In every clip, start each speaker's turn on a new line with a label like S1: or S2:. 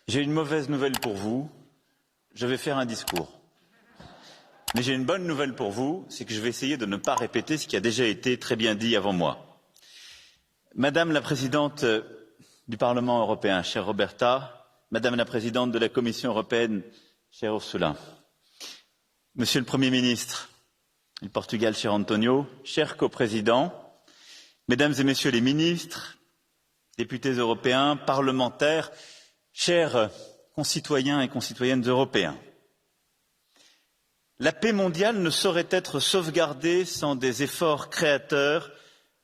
S1: J'ai une mauvaise nouvelle pour vous, je vais faire un discours. Mais j'ai une bonne nouvelle pour vous, c'est que je vais essayer de ne pas répéter ce qui a déjà été très bien dit avant moi. Madame la Présidente du Parlement européen, chère Roberta, Madame la Présidente de la Commission européenne, chère Ursula, Monsieur le Premier ministre du Portugal, cher Antonio, chers coprésidents, Mesdames et Messieurs les ministres, députés européens, parlementaires, chers concitoyens et concitoyennes européens, la paix mondiale ne saurait être sauvegardée sans des efforts créateurs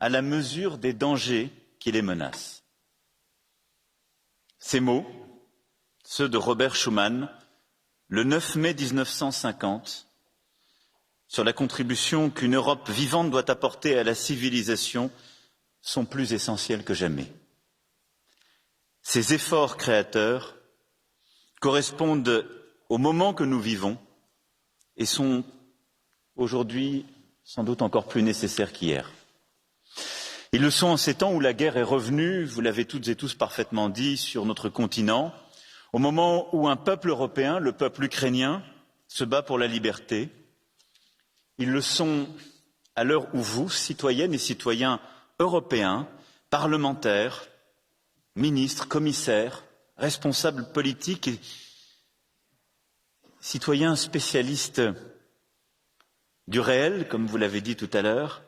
S1: à la mesure des dangers qui les menacent. Ces mots, ceux de Robert Schuman, le 9 mai 1950, sur la contribution qu'une Europe vivante doit apporter à la civilisation, sont plus essentiels que jamais. Ces efforts créateurs correspondent au moment que nous vivons et sont aujourd'hui sans doute encore plus nécessaires qu'hier. Ils le sont en ces temps où la guerre est revenue, vous l'avez toutes et tous parfaitement dit, sur notre continent, au moment où un peuple européen, le peuple ukrainien, se bat pour la liberté. Ils le sont à l'heure où vous, citoyennes et citoyens européens, parlementaires, ministres, commissaires, responsables politiques et citoyens spécialistes du réel, comme vous l'avez dit tout à l'heure,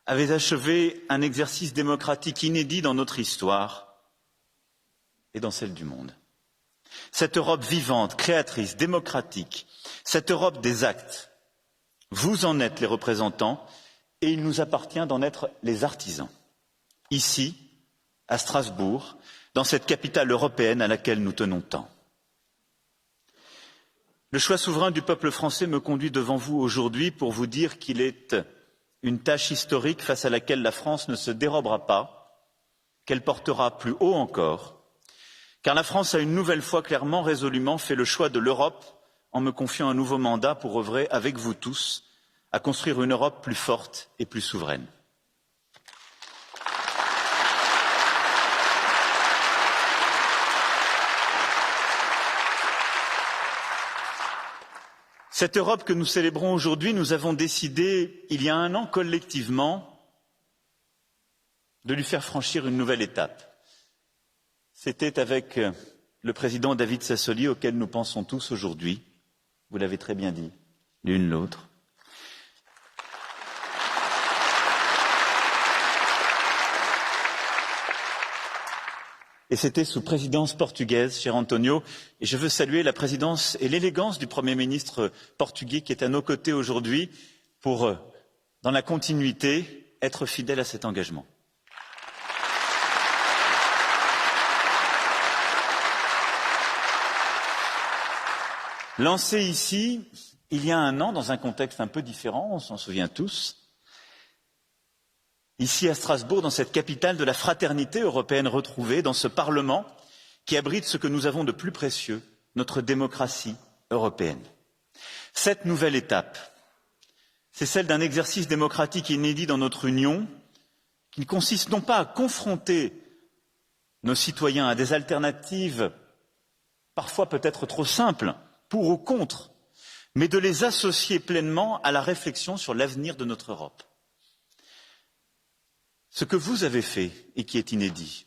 S1: avez achevé un exercice démocratique inédit dans notre histoire et dans celle du monde. Cette Europe vivante, créatrice, démocratique, cette Europe des actes, vous en êtes les représentants et il nous appartient d'en être les artisans. Ici, à Strasbourg, dans cette capitale européenne à laquelle nous tenons tant. Le choix souverain du peuple français me conduit devant vous aujourd'hui pour vous dire qu'il est une tâche historique face à laquelle la France ne se dérobera pas, qu'elle portera plus haut encore, car la France a une nouvelle fois clairement, résolument fait le choix de l'Europe en me confiant un nouveau mandat pour œuvrer avec vous tous à construire une Europe plus forte et plus souveraine. Cette Europe que nous célébrons aujourd'hui, nous avons décidé, il y a un an, collectivement, de lui faire franchir une nouvelle étape. C'était avec le président David Sassoli, auquel nous pensons tous aujourd'hui, vous l'avez très bien dit, l'une l'autre. Et c'était sous présidence portugaise, cher Antonio, et je veux saluer la présidence et l'élégance du Premier ministre portugais qui est à nos côtés aujourd'hui pour, dans la continuité, être fidèle à cet engagement. Lancé ici, il y a un an, dans un contexte un peu différent, on s'en souvient tous, ici à Strasbourg, dans cette capitale de la fraternité européenne retrouvée, dans ce Parlement qui abrite ce que nous avons de plus précieux, notre démocratie européenne. Cette nouvelle étape, c'est celle d'un exercice démocratique inédit dans notre Union, qui ne consiste non pas à confronter nos citoyens à des alternatives parfois peut-être trop simples, pour ou contre, mais de les associer pleinement à la réflexion sur l'avenir de notre Europe. Ce que vous avez fait, et qui est inédit,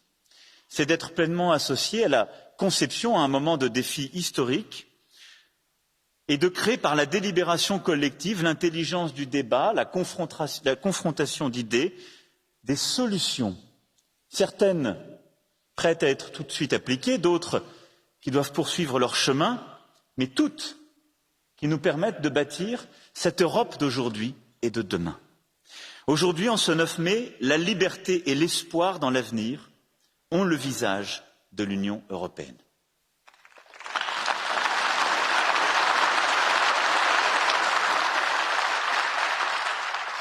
S1: c'est d'être pleinement associé à la conception, à un moment de défi historique, et de créer par la délibération collective, l'intelligence du débat, la confrontation d'idées, des solutions, certaines prêtes à être tout de suite appliquées, d'autres qui doivent poursuivre leur chemin, mais toutes qui nous permettent de bâtir cette Europe d'aujourd'hui et de demain. Aujourd'hui, en ce 9 mai, la liberté et l'espoir dans l'avenir ont le visage de l'Union européenne.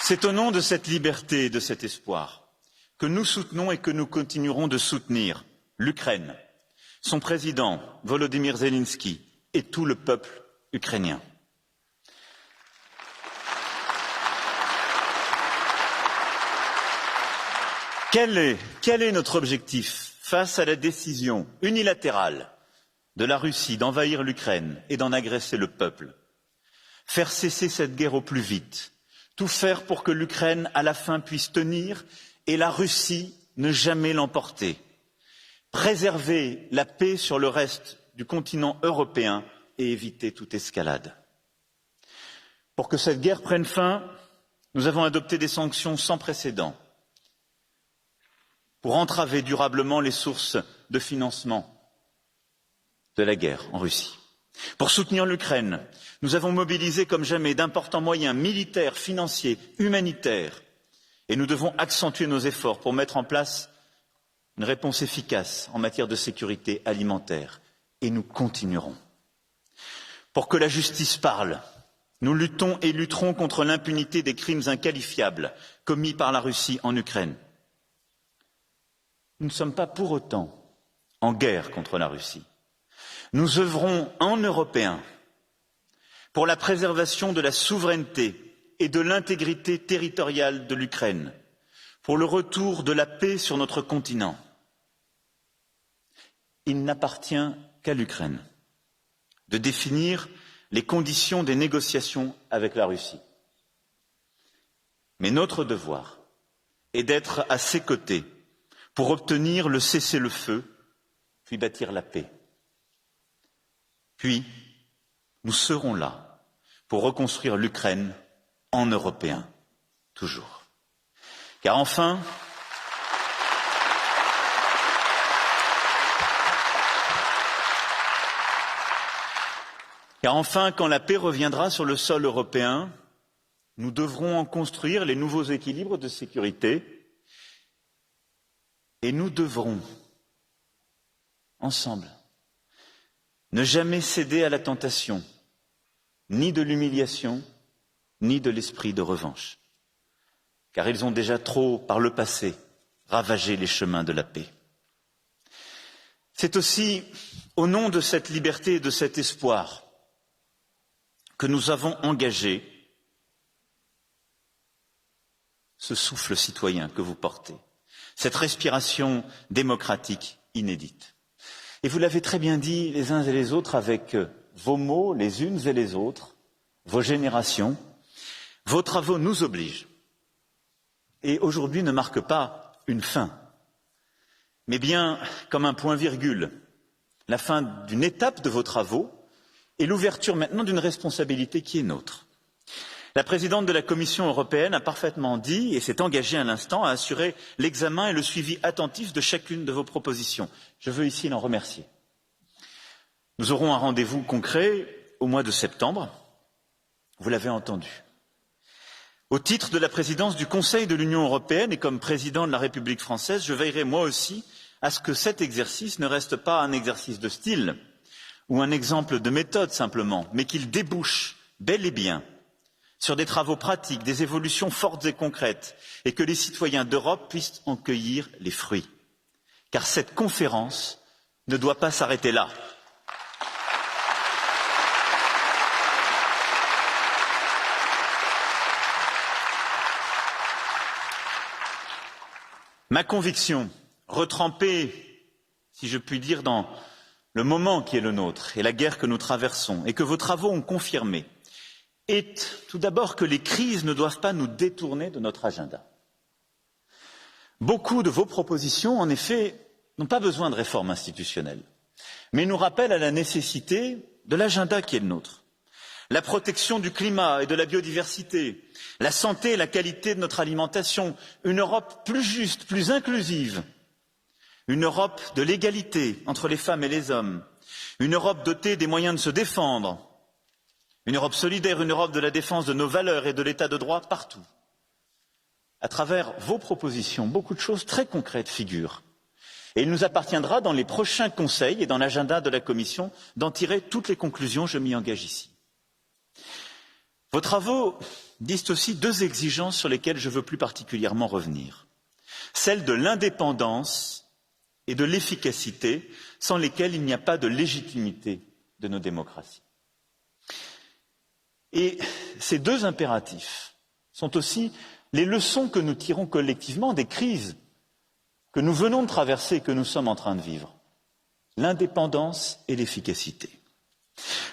S1: C'est au nom de cette liberté et de cet espoir que nous soutenons et que nous continuerons de soutenir l'Ukraine, son président Volodymyr Zelensky et tout le peuple ukrainien. Quel est notre objectif face à la décision unilatérale de la Russie d'envahir l'Ukraine et d'en agresser le peuple, faire cesser cette guerre au plus vite, tout faire pour que l'Ukraine, à la fin, puisse tenir et la Russie ne jamais l'emporter, préserver la paix sur le reste du continent européen et éviter toute escalade. Pour que cette guerre prenne fin, nous avons adopté des sanctions sans précédent pour entraver durablement les sources de financement de la guerre en Russie. Pour soutenir l'Ukraine, nous avons mobilisé comme jamais d'importants moyens militaires, financiers, humanitaires, et nous devons accentuer nos efforts pour mettre en place une réponse efficace en matière de sécurité alimentaire, et nous continuerons. Pour que la justice parle, nous luttons et lutterons contre l'impunité des crimes inqualifiables commis par la Russie en Ukraine. Nous ne sommes pas pour autant en guerre contre la Russie. Nous œuvrons en Européens pour la préservation de la souveraineté et de l'intégrité territoriale de l'Ukraine, pour le retour de la paix sur notre continent. Il n'appartient qu'à l'Ukraine de définir les conditions des négociations avec la Russie. Mais notre devoir est d'être à ses côtés pour obtenir le cessez-le-feu, puis bâtir la paix. Puis, nous serons là pour reconstruire l'Ukraine en Européens, toujours. Car enfin, quand la paix reviendra sur le sol européen, nous devrons en construire les nouveaux équilibres de sécurité et nous devrons, ensemble, ne jamais céder à la tentation, ni de l'humiliation, ni de l'esprit de revanche, car ils ont déjà trop, par le passé, ravagé les chemins de la paix. C'est aussi au nom de cette liberté et de cet espoir que nous avons engagé ce souffle citoyen que vous portez, cette respiration démocratique inédite. Et vous l'avez très bien dit les uns et les autres avec vos mots, les unes et les autres, vos générations, vos travaux nous obligent. Et aujourd'hui ne marque pas une fin, mais bien comme un point-virgule, la fin d'une étape de vos travaux et l'ouverture maintenant d'une responsabilité qui est nôtre. La présidente de la Commission européenne a parfaitement dit et s'est engagée à l'instant à assurer l'examen et le suivi attentif de chacune de vos propositions. Je veux ici l'en remercier. Nous aurons un rendez-vous concret au mois de septembre. Vous l'avez entendu. Au titre de la présidence du Conseil de l'Union européenne et comme président de la République française, je veillerai moi aussi à ce que cet exercice ne reste pas un exercice de style ou un exemple de méthode simplement, mais qu'il débouche bel et bien sur des travaux pratiques, des évolutions fortes et concrètes, et que les citoyens d'Europe puissent en cueillir les fruits. Car cette conférence ne doit pas s'arrêter là. Ma conviction, retrempée, si je puis dire, dans le moment qui est le nôtre et la guerre que nous traversons, et que vos travaux ont confirmé, est tout d'abord que les crises ne doivent pas nous détourner de notre agenda. Beaucoup de vos propositions, en effet, n'ont pas besoin de réforme institutionnelle, mais nous rappellent à la nécessité de l'agenda qui est le nôtre. La protection du climat et de la biodiversité, la santé et la qualité de notre alimentation, une Europe plus juste, plus inclusive, une Europe de l'égalité entre les femmes et les hommes, une Europe dotée des moyens de se défendre, une Europe solidaire, une Europe de la défense de nos valeurs et de l'état de droit partout. À travers vos propositions, beaucoup de choses très concrètes figurent. Et il nous appartiendra dans les prochains conseils et dans l'agenda de la Commission d'en tirer toutes les conclusions, je m'y engage ici. Vos travaux disent aussi deux exigences sur lesquelles je veux plus particulièrement revenir. Celle de l'indépendance et de l'efficacité, sans lesquelles il n'y a pas de légitimité de nos démocraties. Et ces deux impératifs sont aussi les leçons que nous tirons collectivement des crises que nous venons de traverser et que nous sommes en train de vivre. l'indépendance et l'efficacité.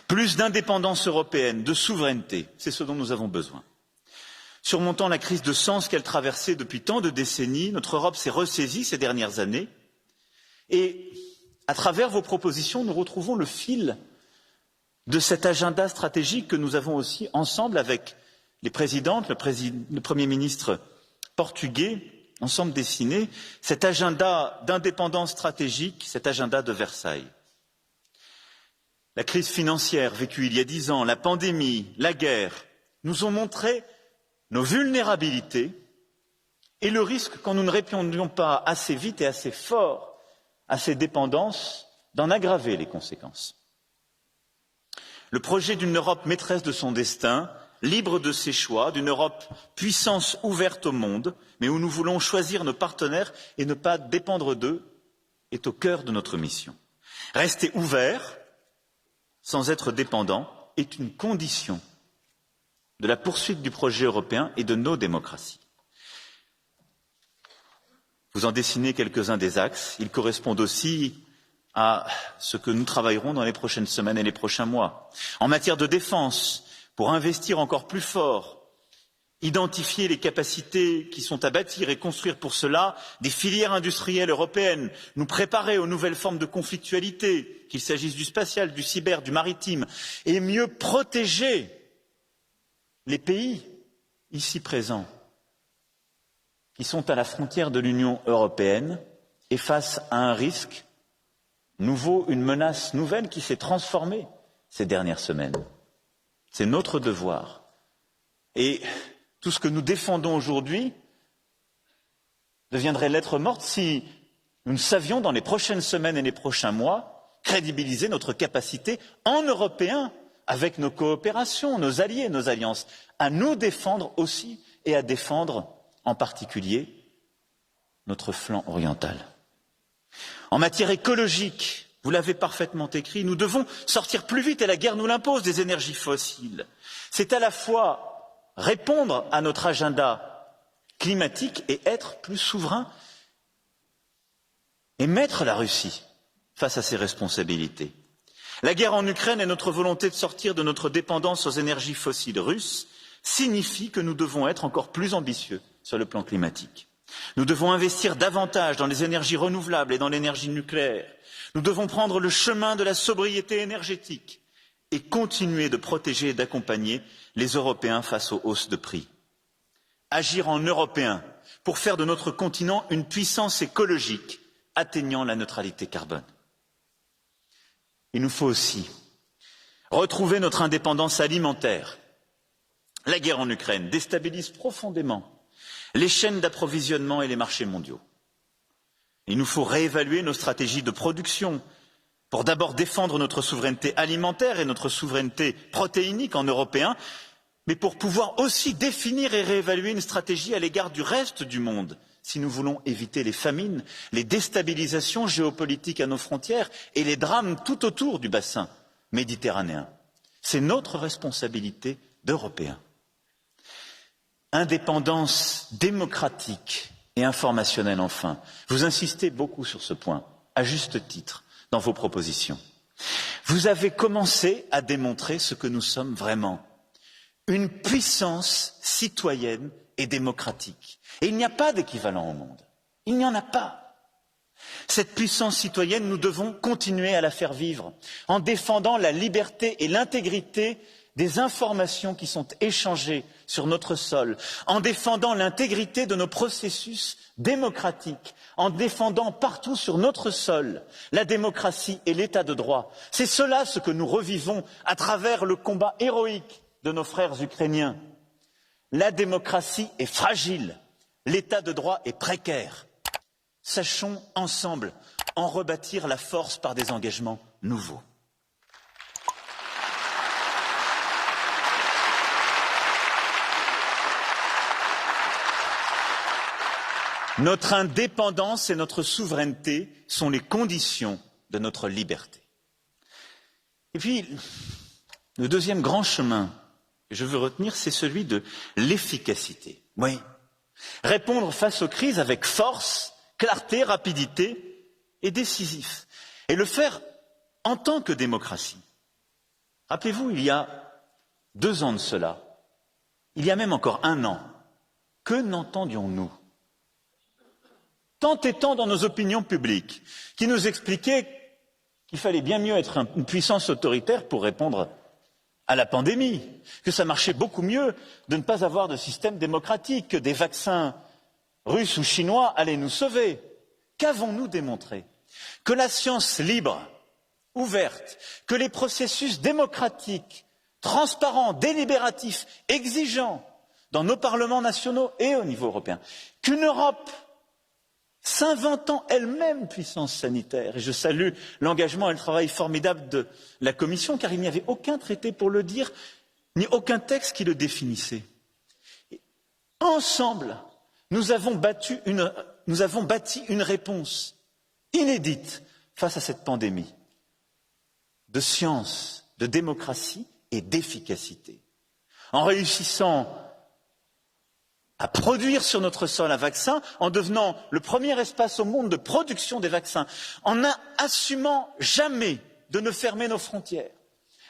S1: Plus d'indépendance européenne, de souveraineté, c'est ce dont nous avons besoin. Surmontant la crise de sens qu'elle traversait depuis tant de décennies, notre Europe s'est ressaisie ces dernières années et, à travers vos propositions, nous retrouvons le fil de cet agenda stratégique que nous avons aussi ensemble avec les présidentes, le Premier ministre portugais, ensemble dessiné, cet agenda d'indépendance stratégique, cet agenda de Versailles. La crise financière vécue il y a 10 ans, la pandémie, la guerre, nous ont montré nos vulnérabilités et le risque, quand nous ne répondions pas assez vite et assez fort à ces dépendances, d'en aggraver les conséquences. Le projet d'une Europe maîtresse de son destin, libre de ses choix, d'une Europe puissance ouverte au monde, mais où nous voulons choisir nos partenaires et ne pas dépendre d'eux, est au cœur de notre mission. Rester ouvert, sans être dépendant, est une condition de la poursuite du projet européen et de nos démocraties. Vous en dessinez quelques-uns des axes. Ils correspondent aussi à ce que nous travaillerons dans les prochaines semaines et les prochains mois. En matière de défense, pour investir encore plus fort, identifier les capacités qui sont à bâtir et construire pour cela des filières industrielles européennes, nous préparer aux nouvelles formes de conflictualité, qu'il s'agisse du spatial, du cyber, du maritime, et mieux protéger les pays ici présents qui sont à la frontière de l'Union européenne et face à un risque nouveau, une menace nouvelle qui s'est transformée ces dernières semaines. C'est notre devoir. Et tout ce que nous défendons aujourd'hui deviendrait lettre morte si nous ne savions, dans les prochaines semaines et les prochains mois, crédibiliser notre capacité en Européens, avec nos coopérations, nos alliés, nos alliances, à nous défendre aussi et à défendre en particulier notre flanc oriental. En matière écologique, vous l'avez parfaitement écrit, nous devons sortir plus vite, et la guerre nous l'impose, des énergies fossiles. C'est à la fois répondre à notre agenda climatique et être plus souverain et mettre la Russie face à ses responsabilités. La guerre en Ukraine et notre volonté de sortir de notre dépendance aux énergies fossiles russes signifient que nous devons être encore plus ambitieux sur le plan climatique. Nous devons investir davantage dans les énergies renouvelables et dans l'énergie nucléaire. Nous devons prendre le chemin de la sobriété énergétique et continuer de protéger et d'accompagner les Européens face aux hausses de prix. Agir en Européens pour faire de notre continent une puissance écologique atteignant la neutralité carbone. Il nous faut aussi retrouver notre indépendance alimentaire. La guerre en Ukraine déstabilise profondément les chaînes d'approvisionnement et les marchés mondiaux. Il nous faut réévaluer nos stratégies de production pour d'abord défendre notre souveraineté alimentaire et notre souveraineté protéinique en Européens, mais pour pouvoir aussi définir et réévaluer une stratégie à l'égard du reste du monde, si nous voulons éviter les famines, les déstabilisations géopolitiques à nos frontières et les drames tout autour du bassin méditerranéen. C'est notre responsabilité d'Européens. Indépendance démocratique et informationnelle enfin. Vous insistez beaucoup sur ce point, à juste titre, dans vos propositions. Vous avez commencé à démontrer ce que nous sommes vraiment. Une puissance citoyenne et démocratique. Et il n'y a pas d'équivalent au monde. Il n'y en a pas. Cette puissance citoyenne, nous devons continuer à la faire vivre en défendant la liberté et l'intégrité des informations qui sont échangées sur notre sol, en défendant l'intégrité de nos processus démocratiques, en défendant partout sur notre sol la démocratie et l'état de droit. C'est cela ce que nous revivons à travers le combat héroïque de nos frères ukrainiens. La démocratie est fragile, l'état de droit est précaire. Sachons ensemble en rebâtir la force par des engagements nouveaux. Notre indépendance et notre souveraineté sont les conditions de notre liberté. Et puis, le deuxième grand chemin que je veux retenir, c'est celui de l'efficacité. Oui. Répondre face aux crises avec force, clarté, rapidité et décisif. et le faire en tant que démocratie. Rappelez-vous, il y a 2 ans de cela, il y a même encore 1 an, que n'entendions-nous? Tant et tant dans nos opinions publiques, qui nous expliquaient qu'il fallait bien mieux être une puissance autoritaire pour répondre à la pandémie, que ça marchait beaucoup mieux de ne pas avoir de système démocratique, que des vaccins russes ou chinois allaient nous sauver. Qu'avons-nous démontré? Que la science libre, ouverte, que les processus démocratiques, transparents, délibératifs, exigeants, dans nos parlements nationaux et au niveau européen, qu'une Europe s'inventant elle-même puissance sanitaire, et je salue l'engagement et le travail formidable de la Commission, car il n'y avait aucun traité pour le dire, ni aucun texte qui le définissait. Et ensemble, nous avons bâti une réponse inédite face à cette pandémie, de science, de démocratie et d'efficacité, en réussissant à produire sur notre sol un vaccin, en devenant le premier espace au monde de production des vaccins, en assumant jamais de ne fermer nos frontières,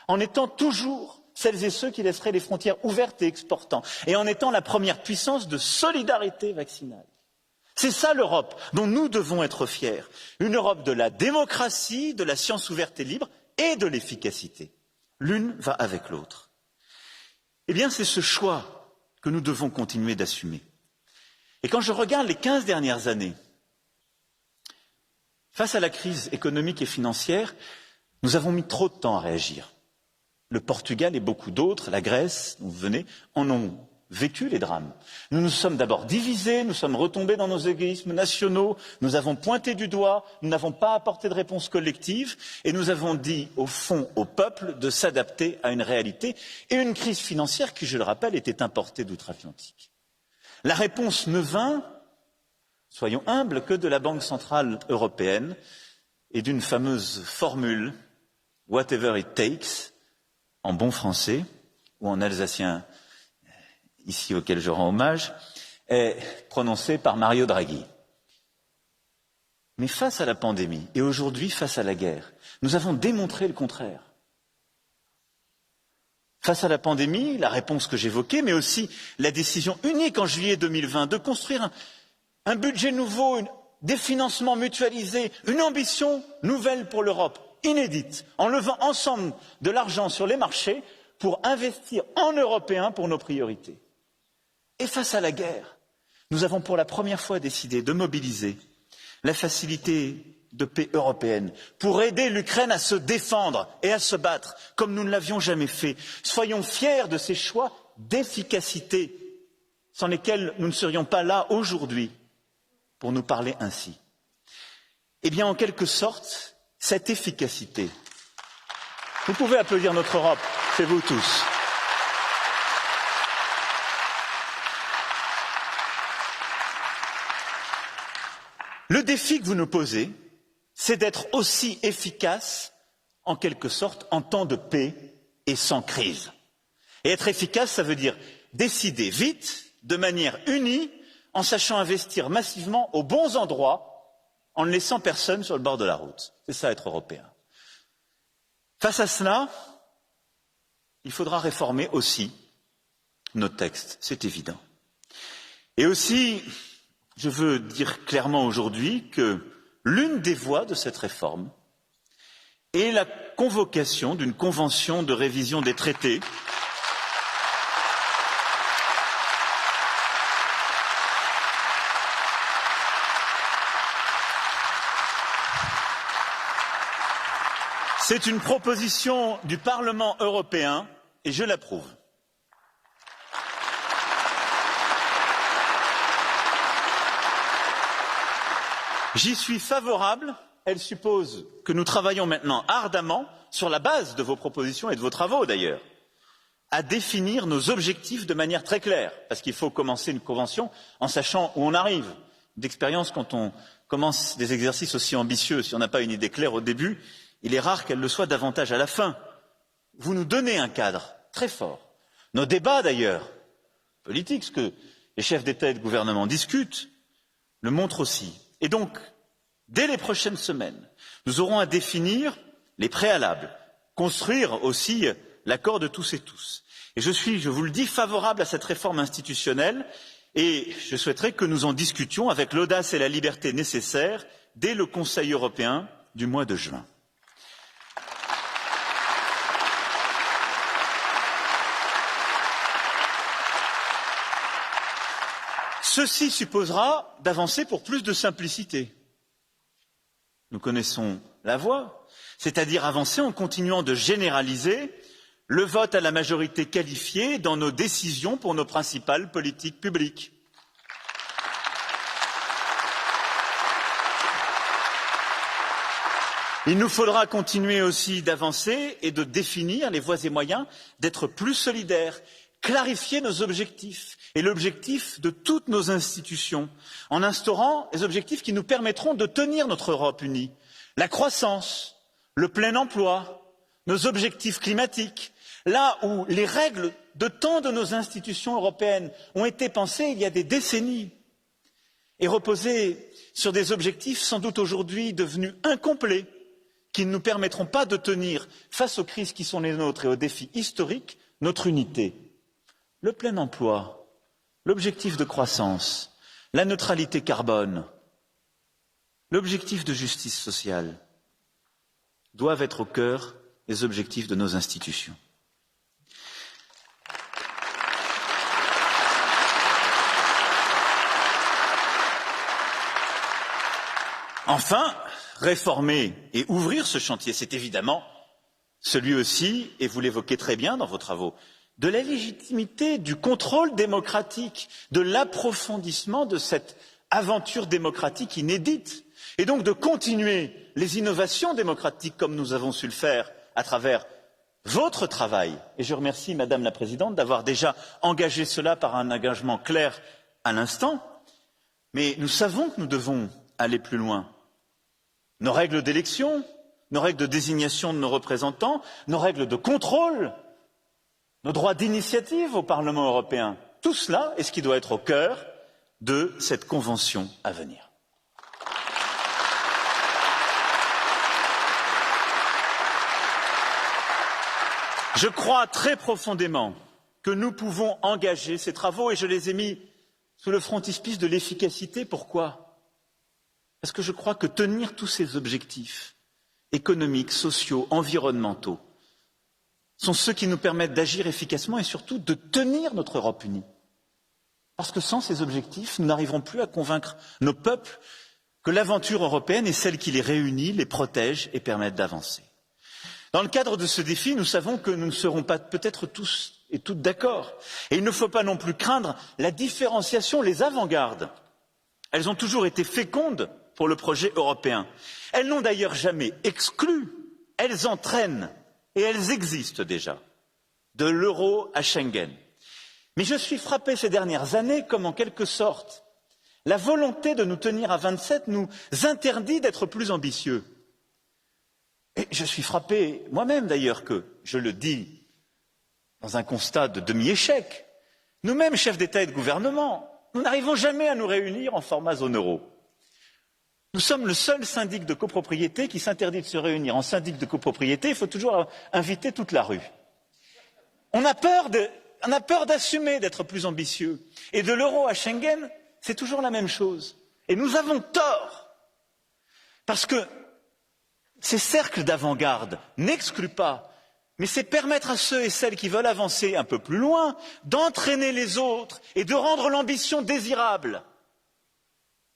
S1: en étant toujours celles et ceux qui laisseraient les frontières ouvertes et exportant, et en étant la première puissance de solidarité vaccinale. C'est ça l'Europe dont nous devons être fiers, une Europe de la démocratie, de la science ouverte et libre et de l'efficacité. L'une va avec l'autre. Eh bien, c'est ce choix que nous devons continuer d'assumer. Et quand je regarde les 15 dernières années, face à la crise économique et financière, nous avons mis trop de temps à réagir. Le Portugal et beaucoup d'autres, la Grèce, dont vous venez, en ont vécu les drames. Nous nous sommes d'abord divisés, nous sommes retombés dans nos égoïsmes nationaux, nous avons pointé du doigt, nous n'avons pas apporté de réponse collective et nous avons dit au fond au peuple de s'adapter à une réalité et une crise financière qui, je le rappelle, était importée d'outre-Atlantique. La réponse ne vint, soyons humbles, que de la Banque centrale européenne et d'une fameuse formule « whatever it takes » en bon français ou en alsacien ici auquel je rends hommage, est prononcé par Mario Draghi. Mais face à la pandémie, et aujourd'hui face à la guerre, nous avons démontré le contraire. Face à la pandémie, la réponse que j'évoquais, mais aussi la décision unique en juillet 2020 de construire un budget nouveau, des financements mutualisés, une ambition nouvelle pour l'Europe, inédite, en levant ensemble de l'argent sur les marchés pour investir en Européens pour nos priorités. Et face à la guerre, nous avons pour la première fois décidé de mobiliser la facilité de paix européenne pour aider l'Ukraine à se défendre et à se battre comme nous ne l'avions jamais fait. Soyons fiers de ces choix d'efficacité sans lesquels nous ne serions pas là aujourd'hui pour nous parler ainsi. Eh bien, en quelque sorte, cette efficacité, vous pouvez applaudir notre Europe, c'est vous tous. Le défi que vous nous posez, c'est d'être aussi efficace, en quelque sorte, en temps de paix et sans crise. Et être efficace, ça veut dire décider vite, de manière unie, en sachant investir massivement aux bons endroits, en ne laissant personne sur le bord de la route. C'est ça être européen. Face à cela, il faudra réformer aussi nos textes, c'est évident. Et aussi, je veux dire clairement aujourd'hui que l'une des voies de cette réforme est la convocation d'une convention de révision des traités C'est une proposition du Parlement européen et je l'approuve. J'y suis favorable. Elle suppose que nous travaillons maintenant ardemment, sur la base de vos propositions et de vos travaux d'ailleurs, à définir nos objectifs de manière très claire, parce qu'il faut commencer une convention en sachant où on arrive. D'expérience, quand on commence des exercices aussi ambitieux, si on n'a pas une idée claire au début, il est rare qu'elle le soit davantage à la fin. Vous nous donnez un cadre très fort. Nos débats d'ailleurs, politiques, ce que les chefs d'État et de gouvernement discutent, le montrent aussi. Et donc, dès les prochaines semaines, Nous aurons à définir les préalables, construire aussi l'accord de tous et tous. Et je suis, je vous le dis, favorable à cette réforme institutionnelle et je souhaiterais que nous en discutions avec l'audace et la liberté nécessaires dès le Conseil européen du mois de juin. Ceci supposera d'avancer pour plus de simplicité. Nous connaissons la voie, c'est-à-dire avancer en continuant de généraliser le vote à la majorité qualifiée dans nos décisions pour nos principales politiques publiques. Il nous faudra continuer aussi d'avancer et de définir les voies et moyens d'être plus solidaires, clarifier nos objectifs et l'objectif de toutes nos institutions en instaurant les objectifs qui nous permettront de tenir notre Europe unie. La croissance, le plein emploi, nos objectifs climatiques, là où les règles de tant de nos institutions européennes ont été pensées il y a des décennies et reposaient sur des objectifs sans doute aujourd'hui devenus incomplets, qui ne nous permettront pas de tenir face aux crises qui sont les nôtres et aux défis historiques notre unité. Le plein emploi, l'objectif de croissance, la neutralité carbone, l'objectif de justice sociale doivent être au cœur des objectifs de nos institutions. Enfin, réformer et ouvrir ce chantier, c'est évidemment celui aussi, et vous l'évoquez très bien dans vos travaux, de la légitimité, du contrôle démocratique, de l'approfondissement de cette aventure démocratique inédite, et donc de continuer les innovations démocratiques comme nous avons su le faire à travers votre travail. Et je remercie Madame la Présidente d'avoir déjà engagé cela par un engagement clair à l'instant, mais nous savons que nous devons aller plus loin. Nos règles d'élection, nos règles de désignation de nos représentants, nos règles de contrôle, nos droits d'initiative au Parlement européen, tout cela est ce qui doit être au cœur de cette convention à venir. Je crois très profondément que nous pouvons engager ces travaux et je les ai mis sous le frontispice de l'efficacité. Pourquoi ? Parce que je crois que tenir tous ces objectifs économiques, sociaux, environnementaux sont ceux qui nous permettent d'agir efficacement et surtout de tenir notre Europe unie. Parce que sans ces objectifs, nous n'arriverons plus à convaincre nos peuples que l'aventure européenne est celle qui les réunit, les protège et permet d'avancer. Dans le cadre de ce défi, nous savons que nous ne serons pas peut-être tous et toutes d'accord. Et il ne faut pas non plus craindre la différenciation, les avant-gardes. Elles ont toujours été fécondes pour le projet européen. Elles n'ont d'ailleurs jamais exclu, elles entraînent et elles existent déjà, de l'euro à Schengen. Mais je suis frappé ces dernières années comme en quelque sorte la volonté de nous tenir à 27 nous interdit d'être plus ambitieux. Et je suis frappé moi-même d'ailleurs que, je le dis dans un constat de demi-échec, nous-mêmes chefs d'État et de gouvernement, nous n'arrivons jamais à nous réunir en format zone euro. Nous sommes le seul syndic de copropriété qui s'interdit de se réunir. En syndic de copropriété, il faut toujours inviter toute la rue. On a peur d'assumer d'être plus ambitieux. Et de l'euro à Schengen, c'est toujours la même chose. Et nous avons tort. Parce que ces cercles d'avant-garde n'excluent pas, mais c'est permettre à ceux et celles qui veulent avancer un peu plus loin d'entraîner les autres et de rendre l'ambition désirable,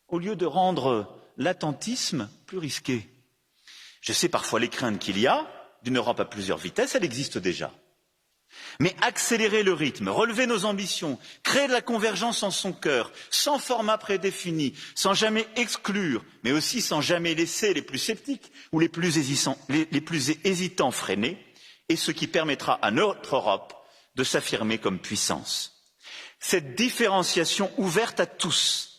S1: au lieu de rendre l'attentisme plus risqué. Je sais parfois les craintes qu'il y a d'une Europe à plusieurs vitesses, elle existe déjà. Mais accélérer le rythme, relever nos ambitions, créer de la convergence en son cœur, sans format prédéfini, sans jamais exclure, mais aussi sans jamais laisser les plus sceptiques ou les plus hésitants freiner, est ce qui permettra à notre Europe de s'affirmer comme puissance. Cette différenciation ouverte à tous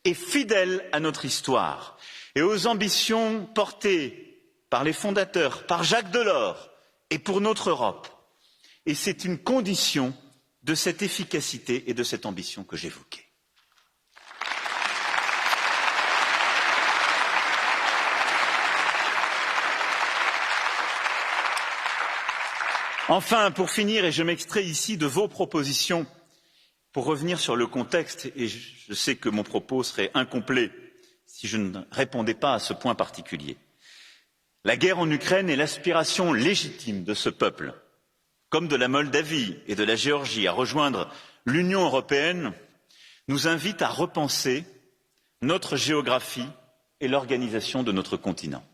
S1: et fidèle à notre histoire et aux ambitions portées par les fondateurs, par Jacques Delors et pour notre Europe. Et c'est une condition de cette efficacité et de cette ambition que j'évoquais. Enfin, pour finir, et je m'extrais ici de vos propositions, pour revenir sur le contexte, et je sais que mon propos serait incomplet si je ne répondais pas à ce point particulier. La guerre en Ukraine est l'aspiration légitime de ce peuple, comme de la Moldavie et de la Géorgie, à rejoindre l'Union européenne, nous invite à repenser notre géographie et l'organisation de notre continent.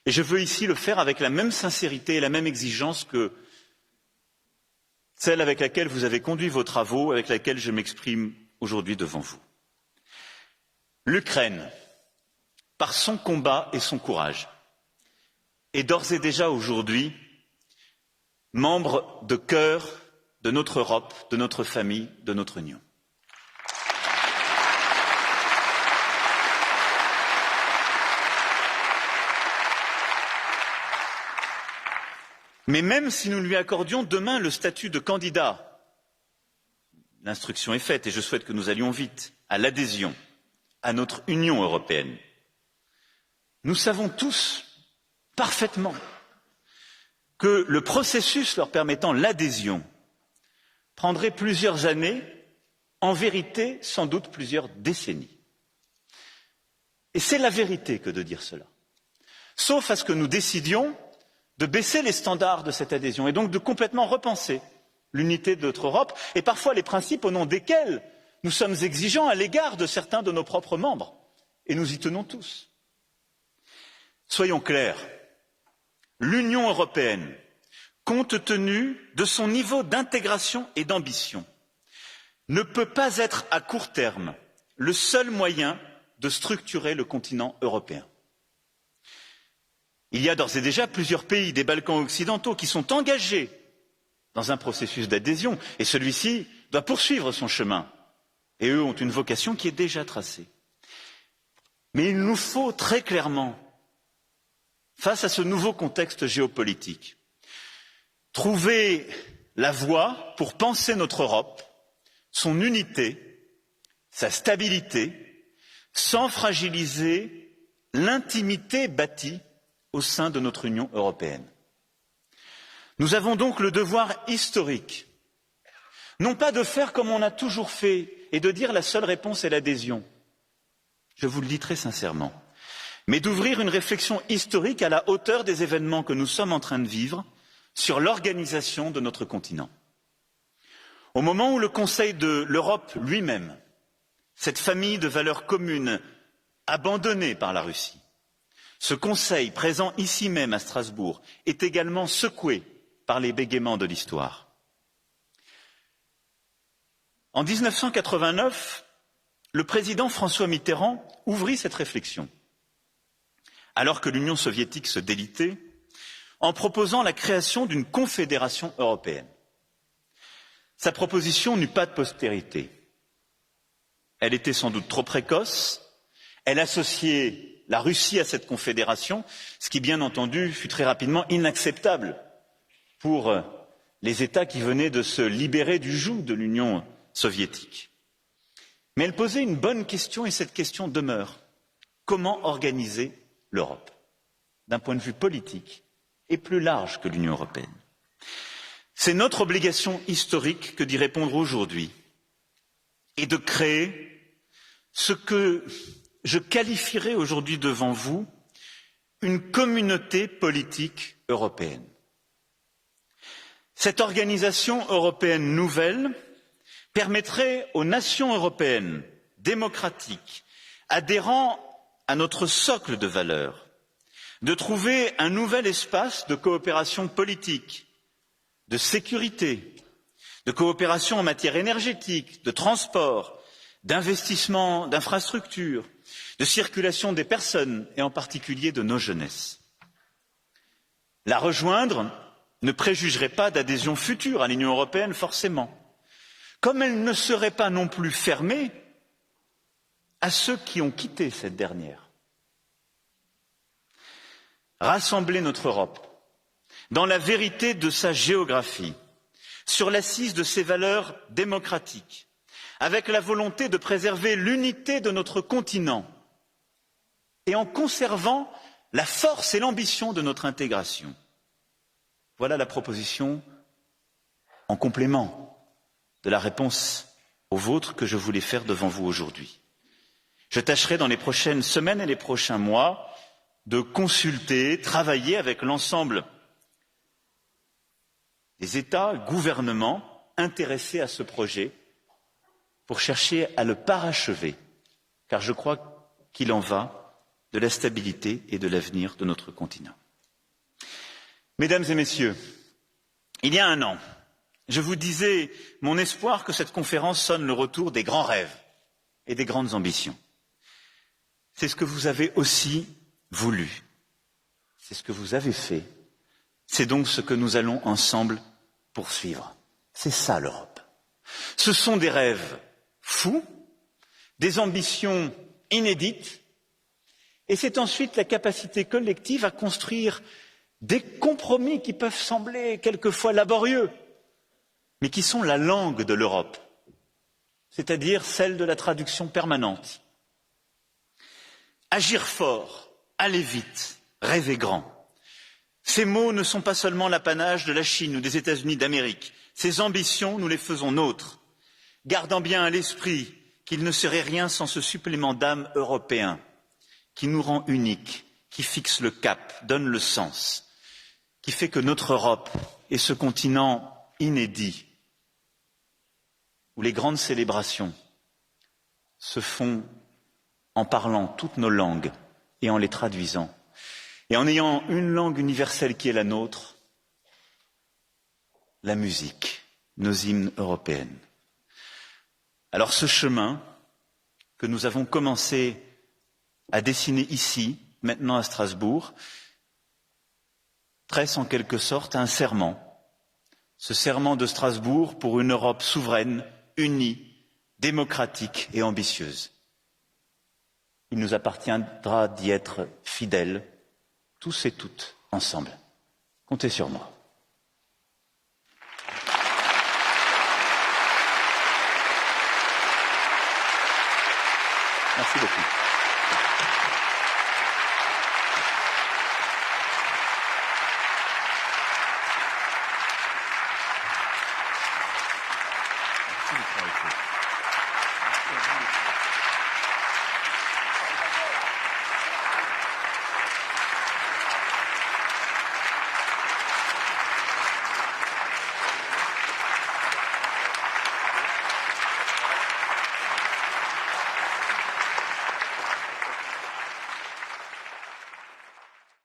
S1: Et je veux ici le faire avec la même sincérité et la même exigence que celle avec laquelle vous avez conduit vos travaux, avec laquelle je m'exprime aujourd'hui devant vous. L'Ukraine, par son combat et son courage, est d'ores et déjà aujourd'hui membre de cœur de notre Europe, de notre famille, de notre Union. Mais même si nous lui accordions demain le statut de candidat, l'instruction est faite et je souhaite que nous allions vite à l'adhésion à notre Union européenne, nous savons tous parfaitement que le processus leur permettant l'adhésion prendrait plusieurs années, en vérité sans doute plusieurs décennies. Et c'est la vérité que de dire cela, sauf à ce que nous décidions de baisser les standards de cette adhésion et donc de complètement repenser l'unité de notre Europe et parfois les principes au nom desquels nous sommes exigeants à l'égard de certains de nos propres membres, et nous y tenons tous. Soyons clairs, l'Union européenne, compte tenu de son niveau d'intégration et d'ambition, ne peut pas être à court terme le seul moyen de structurer le continent européen. Il y a d'ores et déjà plusieurs pays des Balkans occidentaux qui sont engagés dans un processus d'adhésion, et celui-ci doit poursuivre son chemin, et eux ont une vocation qui est déjà tracée. Mais il nous faut très clairement, face à ce nouveau contexte géopolitique, trouver la voie pour penser notre Europe, son unité, sa stabilité, sans fragiliser l'intimité bâtie au sein de notre Union européenne. Nous avons donc le devoir historique, non pas de faire comme on a toujours fait et de dire la seule réponse est l'adhésion, je vous le dis très sincèrement, mais d'ouvrir une réflexion historique à la hauteur des événements que nous sommes en train de vivre sur l'organisation de notre continent. Au moment où le Conseil de l'Europe lui-même, cette famille de valeurs communes abandonnée par la Russie, ce Conseil, présent ici même à Strasbourg, est également secoué par les bégaiements de l'histoire. En 1989, le président François Mitterrand ouvrit cette réflexion, alors que l'Union soviétique se délitait, en proposant la création d'une confédération européenne. Sa proposition n'eut pas de postérité. Elle était sans doute trop précoce, elle associait la Russie à cette confédération, ce qui, bien entendu, fut très rapidement inacceptable pour les États qui venaient de se libérer du joug de l'Union soviétique. Mais elle posait une bonne question et cette question demeure. Comment organiser l'Europe d'un point de vue politique et plus large que l'Union européenne? C'est notre obligation historique que d'y répondre aujourd'hui et de créer ce que je qualifierais aujourd'hui devant vous une communauté politique européenne. Cette organisation européenne nouvelle permettrait aux nations européennes démocratiques, adhérant à notre socle de valeurs, de trouver un nouvel espace de coopération politique, de sécurité, de coopération en matière énergétique, de transport, d'investissement, d'infrastructures, de circulation des personnes et en particulier de nos jeunesses. La rejoindre ne préjugerait pas d'adhésion future à l'Union européenne, forcément, comme elle ne serait pas non plus fermée à ceux qui ont quitté cette dernière. Rassembler notre Europe dans la vérité de sa géographie, sur l'assise de ses valeurs démocratiques, avec la volonté de préserver l'unité de notre continent et en conservant la force et l'ambition de notre intégration. Voilà la proposition en complément de la réponse aux vôtres que je voulais faire devant vous aujourd'hui. Je tâcherai dans les prochaines semaines et les prochains mois de consulter, travailler avec l'ensemble des États, gouvernements intéressés à ce projet pour chercher à le parachever, car je crois qu'il en va de la stabilité et de l'avenir de notre continent. Mesdames et messieurs, il y a un an, je vous disais mon espoir que cette conférence sonne le retour des grands rêves et des grandes ambitions. C'est ce que vous avez aussi voulu. C'est ce que vous avez fait. C'est donc ce que nous allons ensemble poursuivre. C'est ça l'Europe. Ce sont des rêves fous, des ambitions inédites, et c'est ensuite la capacité collective à construire des compromis qui peuvent sembler quelquefois laborieux, mais qui sont la langue de l'Europe, c'est-à-dire celle de la traduction permanente. Agir fort, aller vite, rêver grand. Ces mots ne sont pas seulement l'apanage de la Chine ou des États-Unis d'Amérique. Ces ambitions, nous les faisons nôtres, gardant bien à l'esprit qu'il ne serait rien sans ce supplément d'âme européen qui nous rend uniques, qui fixe le cap, donne le sens, qui fait que notre Europe est ce continent inédit où les grandes célébrations se font en parlant toutes nos langues et en les traduisant, et en ayant une langue universelle qui est la nôtre, la musique, nos hymnes européennes. Alors ce chemin que nous avons commencé à dessiner ici, maintenant à Strasbourg, tresse en quelque sorte un serment. Ce serment de Strasbourg pour une Europe souveraine, unie, démocratique et ambitieuse. Il nous appartiendra d'y être fidèles, tous et toutes, ensemble. Comptez sur moi. Merci beaucoup.